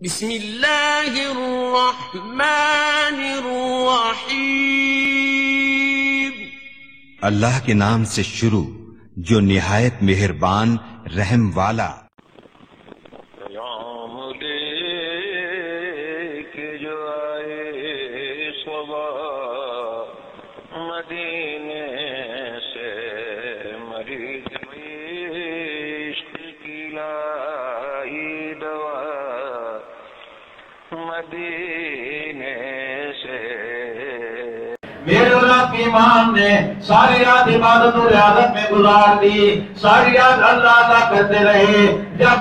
بسم اللہ الرحمن الرحیم۔ اللہ کے نام سے شروع جو نہایت مہربان رحم والا۔ پیام لے کے جو آئے صبح مدینے سے، مریض عشق کی لائی دوا مدینے سے۔ میرے اور آپ کے امام نے ساری رات عبادت و ریاضت میں گزار دی، ساری رات اللہ اللہ کرتے رہے۔ جب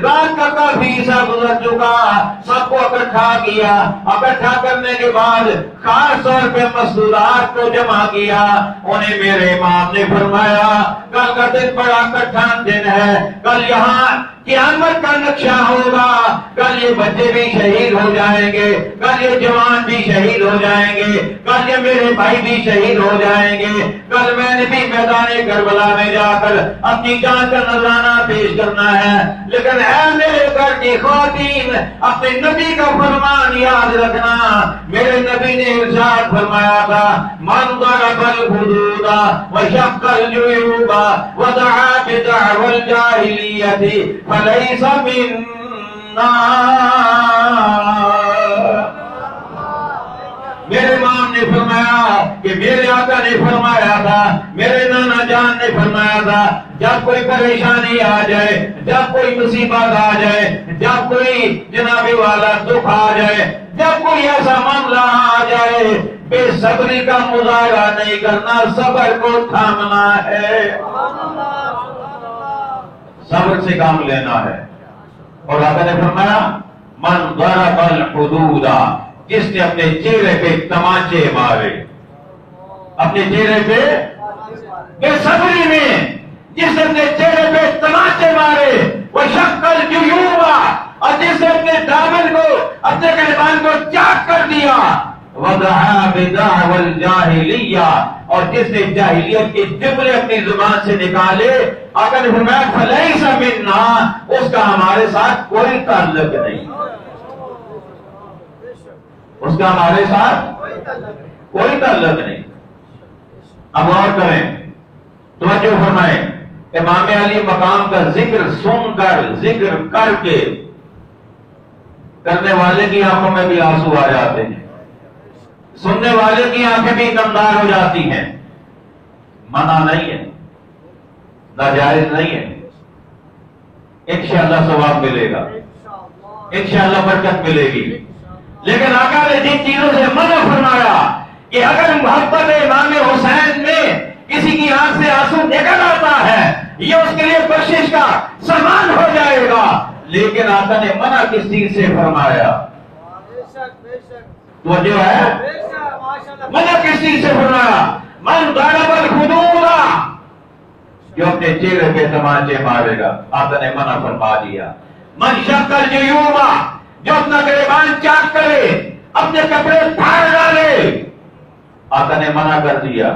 رات کا کافی حصہ گزر چکا، سب کو اکٹھا کیا، اکٹھا کرنے کے بعد خاص طور پہ مسئولات کو جمع کیا۔ انہیں میرے امام نے فرمایا کل کا دن بڑا کٹھن دن ہے، کل یہاں قیامت کا نقشہ ہوگا، کل یہ بچے بھی شہید ہو جائیں گے، کل یہ جوان بھی شہید ہو جائیں گے، کل یہ میرے بھائی بھی شہید ہو جائیں گے، کل میں نے بھی میدان کربلا میں جا کر اپنی جان کا نذرانہ پیش کرنا ہے۔ لیکن اے میرے گھر کی خواتین، اپنے نبی کا فرمان یاد رکھنا۔ میرے نبی نے ارشاد فرمایا تھا من ضرب الحدود وشق الجیوب ودعا بدعوى الجاہلیت فلیس منا۔ میرے امام نے فرمایا کہ میرے آقا نے فرمایا تھا، میرے نانا جان نے فرمایا تھا، جب کوئی پریشانی آ جائے، جب کوئی مصیبت آ جائے، جب کوئی جناب والا دکھ آ جائے، جب کوئی ایسا معاملہ آ جائے، بے صبری کا مظاہرہ نہیں کرنا، صبر کو تھامنا ہے، صبر سے کام لینا ہے۔ اور آقا نے فرمایا من ضرب الحدود، جس نے اپنے چہرے پہ تماچے مارے، اپنے چہرے پہ بے صبری میں جس نے اپنے چہرے پہ تماچے مارے، وہ شق الجیوب، اور جس نے اپنے دامن کو، اپنے گریبان کو چاک کر دیا، وَدَعَا بِدَعْوَى الْجَاهِلِيَّةِ، اور جس نے جاہلیت کے جملے اپنی زبان سے نکالے، آقا نے فرمایا فَلَيْسَ مِنَّا، اس کا ہمارے ساتھ کوئی تعلق نہیں، اس کا ہمارے ساتھ کوئی تعلق نہیں۔ اب غور کریں، توجہ فرمائیں، امام علی مقام کا ذکر سن کر، ذکر کر کے کرنے والے کی آنکھوں میں بھی آنسو آ جاتے ہیں، سننے والے کی آنکھیں بھی نمدار ہو جاتی ہیں۔ منع نہیں ہے، ناجائز نہیں ہے، انشاءاللہ ثواب ملے گا، انشاءاللہ برکت ملے گی۔ لیکن آقا نے جن چیزوں سے منع فرمایا کہ اگر محبت امام حسین میں کسی کی آنکھ سے آنسو نکل آتا ہے، یہ اس کے لیے بخشش کا سامان ہو جائے گا، لیکن آقا نے منع کس چیز سے فرمایا؟ توجہ ہے؟ منع کس چیز سے فرمایا؟ من ضرب الحدود، جو اپنے چہرے پہ تماچے مارے گا، آقا نے منع فرما دیا۔ من شق الجیوب، جو اپنا گریبان چاک کرے، اپنے کپڑے پھاڑ ڈالے، آقا نے منع کر دیا۔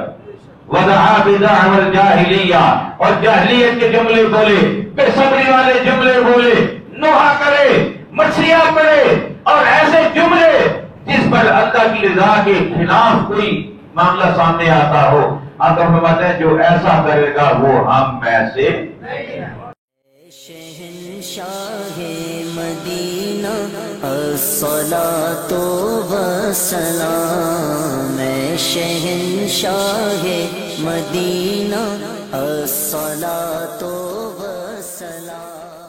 وَدَعَا بِدَعْوَى الْجَاهِلِيَّةِ، اور جاہلیت کے جملے بولے، بے صبری والے جملے بولے، نوحہ کرے، مرثیہ پڑھے، اور ایسے جملے جس پر اللہ کی رضا کے خلاف کوئی معاملہ سامنے آتا ہو، آقا فرماتے ہیں جو ایسا کرے گا وہ ہم میں سے نہیں ہے۔ شہنشاہ مدینہ الصلاۃ والسلام، شہنشاہ مدینہ الصلاۃ والسلام۔